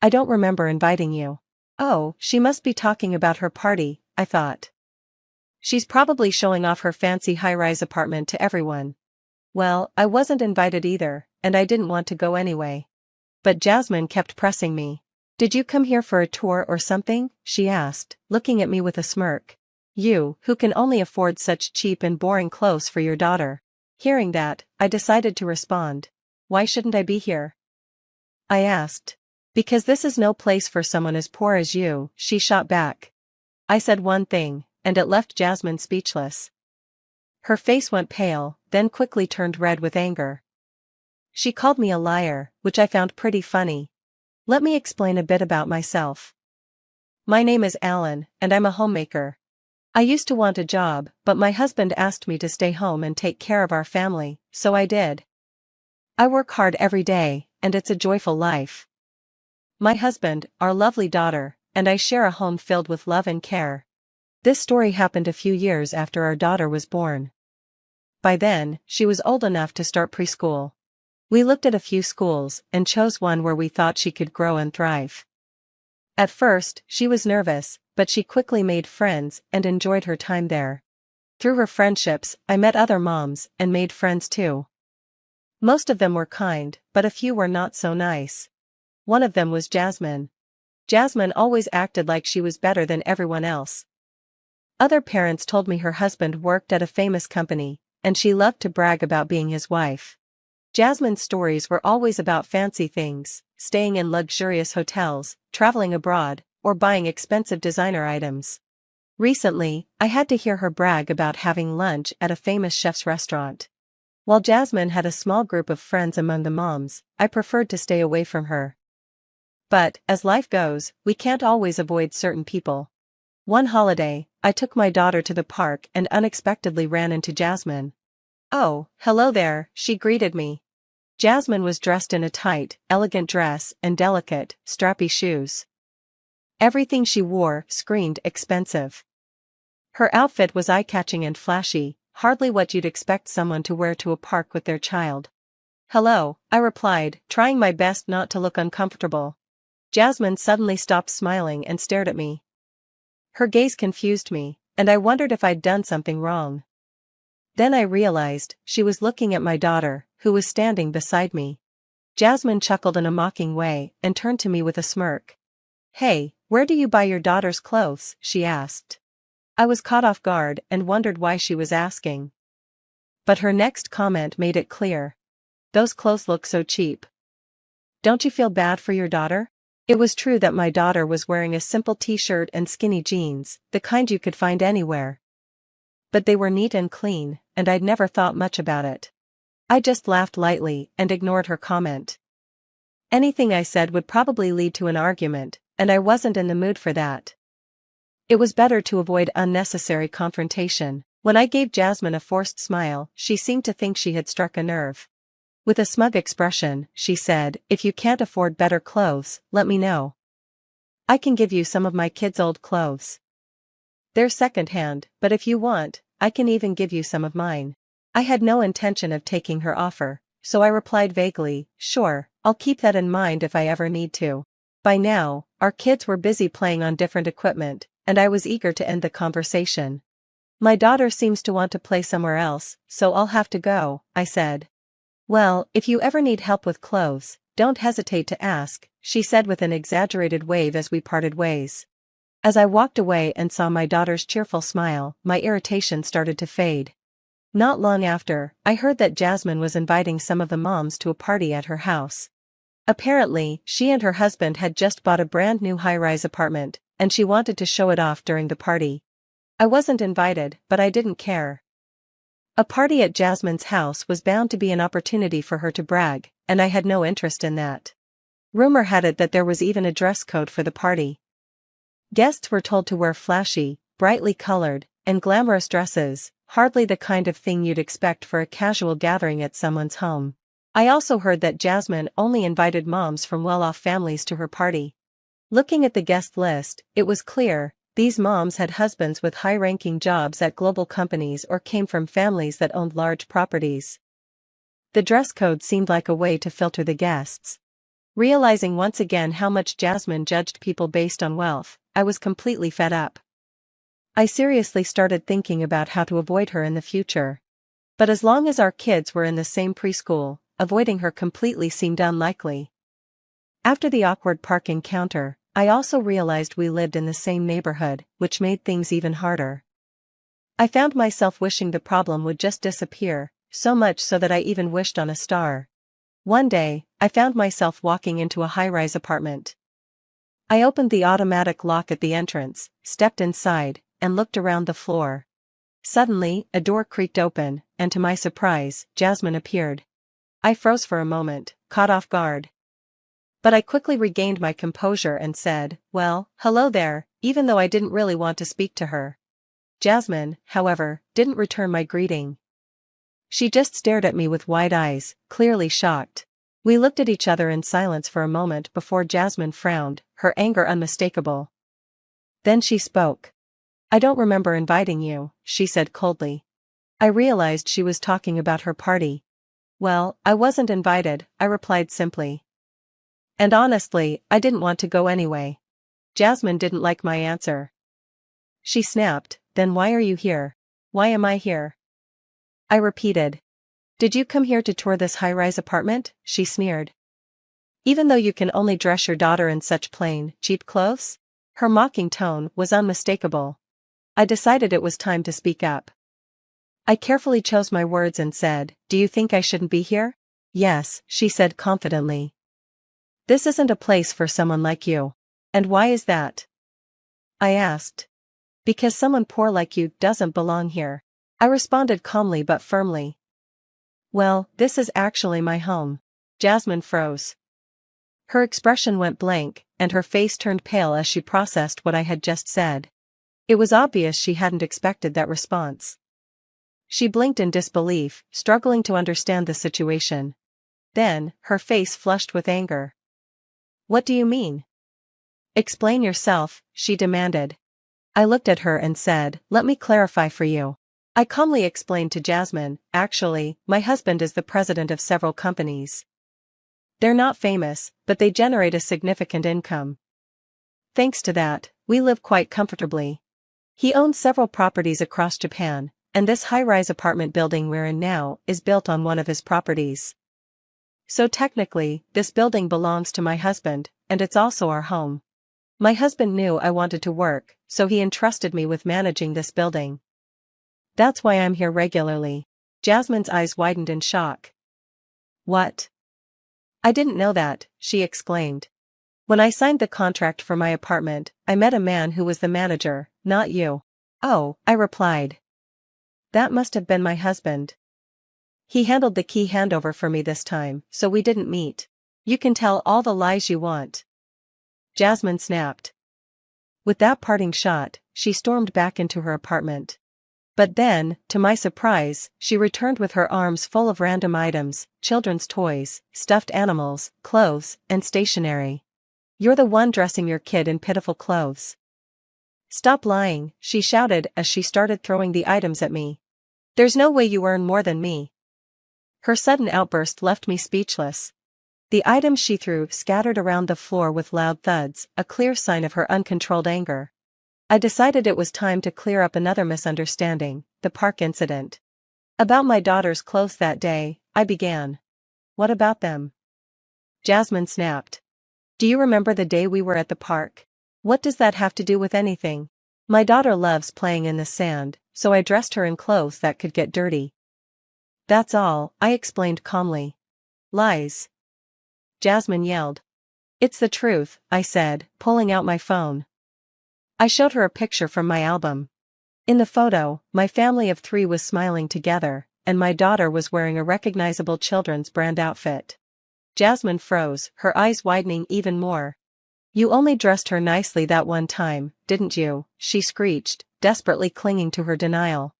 I don't remember inviting you. Oh, she must be talking about her party, I thought. She's probably showing off her fancy high-rise apartment to everyone. Well, I wasn't invited either, and I didn't want to go anyway. But Jasmine kept pressing me. Did you come here for a tour or something? She asked, looking at me with a smirk. You, who can only afford such cheap and boring clothes for your daughter. Hearing that, I decided to respond. Why shouldn't I be here? I asked. Because this is no place for someone as poor as you, she shot back. I said one thing, and it left Jasmine speechless. Her face went pale, then quickly turned red with anger. She called me a liar, which I found pretty funny. Let me explain a bit about myself. My name is Alan, and I'm a homemaker. I used to want a job, but my husband asked me to stay home and take care of our family, so I did. I work hard every day, and it's a joyful life. My husband, our lovely daughter, and I share a home filled with love and care. This story happened a few years after our daughter was born. By then, she was old enough to start preschool. We looked at a few schools and chose one where we thought she could grow and thrive. At first, she was nervous, but she quickly made friends and enjoyed her time there. Through her friendships, I met other moms and made friends too. Most of them were kind, but a few were not so nice. One of them was Jasmine. Jasmine always acted like she was better than everyone else. Other parents told me her husband worked at a famous company, and she loved to brag about being his wife. Jasmine's stories were always about fancy things, staying in luxurious hotels, traveling abroad, or buying expensive designer items. Recently, I had to hear her brag about having lunch at a famous chef's restaurant. While Jasmine had a small group of friends among the moms, I preferred to stay away from her. But, as life goes, we can't always avoid certain people. One holiday, I took my daughter to the park and unexpectedly ran into Jasmine. "Oh, hello there," she greeted me. Jasmine was dressed in a tight, elegant dress and delicate, strappy shoes. Everything she wore screamed expensive. Her outfit was eye-catching and flashy, hardly what you'd expect someone to wear to a park with their child. "Hello," I replied, trying my best not to look uncomfortable. Jasmine suddenly stopped smiling and stared at me. Her gaze confused me, and I wondered if I'd done something wrong. Then I realized she was looking at my daughter, who was standing beside me. Jasmine chuckled in a mocking way and turned to me with a smirk. "Hey, where do you buy your daughter's clothes?" she asked. I was caught off guard and wondered why she was asking. But her next comment made it clear. "Those clothes look so cheap. Don't you feel bad for your daughter?" It was true that my daughter was wearing a simple t-shirt and skinny jeans, the kind you could find anywhere. But they were neat and clean, and I'd never thought much about it. I just laughed lightly and ignored her comment. Anything I said would probably lead to an argument, and I wasn't in the mood for that. It was better to avoid unnecessary confrontation. When I gave Jasmine a forced smile, she seemed to think she had struck a nerve. With a smug expression, she said, "If you can't afford better clothes, let me know. I can give you some of my kids' old clothes. They're second-hand, but if you want, I can even give you some of mine." I had no intention of taking her offer, so I replied vaguely, "Sure, I'll keep that in mind if I ever need to." By now, our kids were busy playing on different equipment, and I was eager to end the conversation. "My daughter seems to want to play somewhere else, so I'll have to go," I said. "Well, if you ever need help with clothes, don't hesitate to ask," she said with an exaggerated wave as we parted ways. As I walked away and saw my daughter's cheerful smile, my irritation started to fade. Not long after, I heard that Jasmine was inviting some of the moms to a party at her house. Apparently, she and her husband had just bought a brand new high-rise apartment, and she wanted to show it off during the party. I wasn't invited, but I didn't care. A party at Jasmine's house was bound to be an opportunity for her to brag, and I had no interest in that. Rumor had it that there was even a dress code for the party. Guests were told to wear flashy, brightly colored, and glamorous dresses, hardly the kind of thing you'd expect for a casual gathering at someone's home. I also heard that Jasmine only invited moms from well-off families to her party. Looking at the guest list, it was clear, these moms had husbands with high-ranking jobs at global companies or came from families that owned large properties. The dress code seemed like a way to filter the guests. Realizing once again how much Jasmine judged people based on wealth, I was completely fed up. I seriously started thinking about how to avoid her in the future. But as long as our kids were in the same preschool, avoiding her completely seemed unlikely. After the awkward park encounter, I also realized we lived in the same neighborhood, which made things even harder. I found myself wishing the problem would just disappear, so much so that I even wished on a star. One day, I found myself walking into a high-rise apartment. I opened the automatic lock at the entrance, stepped inside, and looked around the floor. Suddenly, a door creaked open, and to my surprise, Jasmine appeared. I froze for a moment, caught off guard. But I quickly regained my composure and said, "Well, hello there," even though I didn't really want to speak to her. Jasmine, however, didn't return my greeting. She just stared at me with wide eyes, clearly shocked. We looked at each other in silence for a moment before Jasmine frowned, her anger unmistakable. Then she spoke. "I don't remember inviting you," she said coldly. I realized she was talking about her party. "Well, I wasn't invited," I replied simply. And honestly, I didn't want to go anyway. Jasmine didn't like my answer. She snapped, "Then why are you here? Why am I here?" I repeated. "Did you come here to tour this high-rise apartment?" she sneered. "Even though you can only dress your daughter in such plain, cheap clothes?" Her mocking tone was unmistakable. I decided it was time to speak up. I carefully chose my words and said, "Do you think I shouldn't be here?" "Yes," she said confidently. "This isn't a place for someone like you." "And why is that?" I asked. "Because someone poor like you doesn't belong here," I responded calmly but firmly. "Well, this is actually my home." Jasmine froze. Her expression went blank, and her face turned pale as she processed what I had just said. It was obvious she hadn't expected that response. She blinked in disbelief, struggling to understand the situation. Then, her face flushed with anger. "What do you mean?" "Explain yourself," she demanded. I looked at her and said, "Let me clarify for you." I calmly explained to Jasmine, "Actually, my husband is the president of several companies. They're not famous, but they generate a significant income. Thanks to that, we live quite comfortably. He owns several properties across Japan, and this high-rise apartment building we're in now is built on one of his properties. So technically, this building belongs to my husband, and it's also our home. My husband knew I wanted to work, so he entrusted me with managing this building. That's why I'm here regularly." Jasmine's eyes widened in shock. "What? I didn't know that," she exclaimed. "When I signed the contract for my apartment, I met a man who was the manager, not you." "Oh," I replied. "That must have been my husband. He handled the key handover for me this time, so we didn't meet." "You can tell all the lies you want," Jasmine snapped. With that parting shot, she stormed back into her apartment. But then, to my surprise, she returned with her arms full of random items, children's toys, stuffed animals, clothes, and stationery. "You're the one dressing your kid in pitiful clothes." "Stop lying," she shouted as she started throwing the items at me. "There's no way you earn more than me." Her sudden outburst left me speechless. The items she threw scattered around the floor with loud thuds, a clear sign of her uncontrolled anger. I decided it was time to clear up another misunderstanding, the park incident. "About my daughter's clothes that day," I began. "What about them?" Jasmine snapped. "Do you remember the day we were at the park? What does that have to do with anything? My daughter loves playing in the sand, so I dressed her in clothes that could get dirty." "That's all," I explained calmly. "Lies," Jasmine yelled. "It's the truth," I said, pulling out my phone. I showed her a picture from my album. In the photo, my family of 3 was smiling together, and my daughter was wearing a recognizable children's brand outfit. Jasmine froze, her eyes widening even more. "You only dressed her nicely that one time, didn't you?" she screeched, desperately clinging to her denial.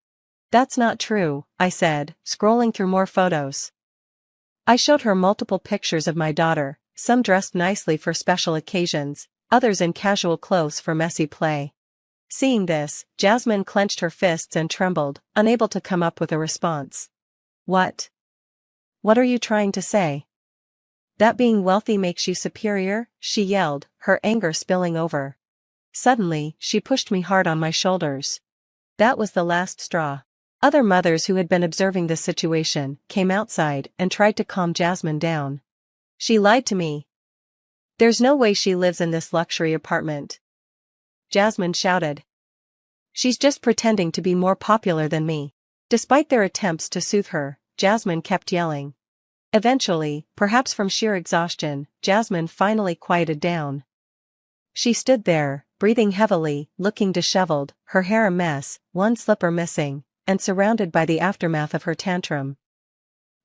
"That's not true," I said, scrolling through more photos. I showed her multiple pictures of my daughter, some dressed nicely for special occasions, others in casual clothes for messy play. Seeing this, Jasmine clenched her fists and trembled, unable to come up with a response. "What? What are you trying to say?" That being wealthy makes you superior? She yelled, her anger spilling over. Suddenly, she pushed me hard on my shoulders. That was the last straw. Other mothers who had been observing the situation came outside and tried to calm Jasmine down. She lied to me. There's no way she lives in this luxury apartment. Jasmine shouted. She's just pretending to be more popular than me. Despite their attempts to soothe her, Jasmine kept yelling. Eventually, perhaps from sheer exhaustion, Jasmine finally quieted down. She stood there, breathing heavily, looking disheveled, her hair a mess, one slipper missing, and surrounded by the aftermath of her tantrum.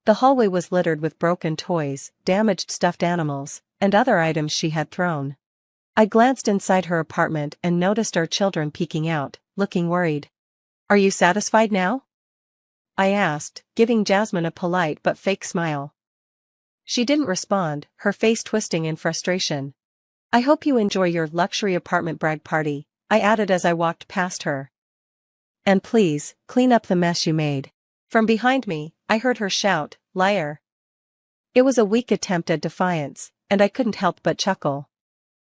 The hallway was littered with broken toys, damaged stuffed animals, and other items she had thrown. I glanced inside her apartment and noticed our children peeking out, looking worried. "Are you satisfied now?" I asked, giving Jasmine a polite but fake smile. She didn't respond, her face twisting in frustration. "I hope you enjoy your luxury apartment brag party," I added as I walked past her. "And please, clean up the mess you made." From behind me, I heard her shout, "Liar." It was a weak attempt at defiance, and I couldn't help but chuckle.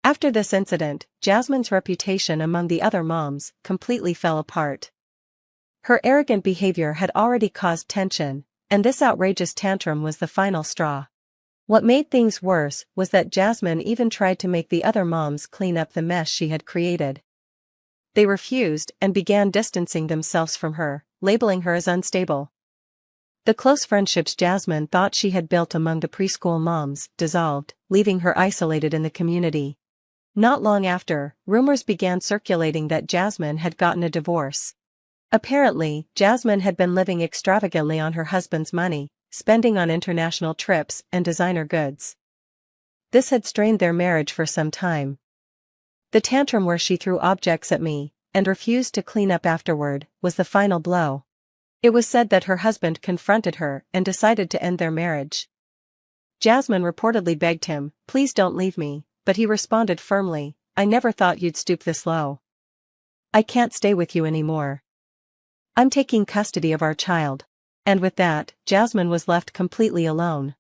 After this incident, Jasmine's reputation among the other moms completely fell apart. Her arrogant behavior had already caused tension, and this outrageous tantrum was the final straw. What made things worse was that Jasmine even tried to make the other moms clean up the mess she had created. They refused and began distancing themselves from her, labeling her as unstable. The close friendships Jasmine thought she had built among the preschool moms dissolved, leaving her isolated in the community. Not long after, rumors began circulating that Jasmine had gotten a divorce. Apparently, Jasmine had been living extravagantly on her husband's money, spending on international trips and designer goods. This had strained their marriage for some time. The tantrum where she threw objects at me, and refused to clean up afterward, was the final blow. It was said that her husband confronted her and decided to end their marriage. Jasmine reportedly begged him, "Please don't leave me," but he responded firmly, "I never thought you'd stoop this low. I can't stay with you anymore. I'm taking custody of our child." And with that, Jasmine was left completely alone.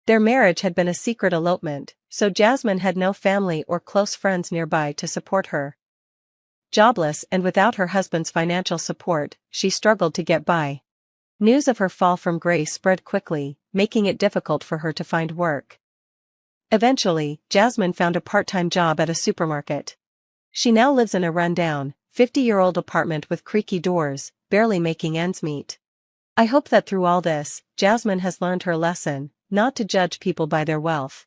Their marriage had been a secret elopement, so Jasmine had no family or close friends nearby to support her. Jobless and without her husband's financial support, she struggled to get by. News of her fall from grace spread quickly, making it difficult for her to find work. Eventually, Jasmine found a part-time job at a supermarket. She now lives in a rundown, 50-year-old apartment with creaky doors, barely making ends meet. I hope that through all this, Jasmine has learned her lesson, not to judge people by their wealth.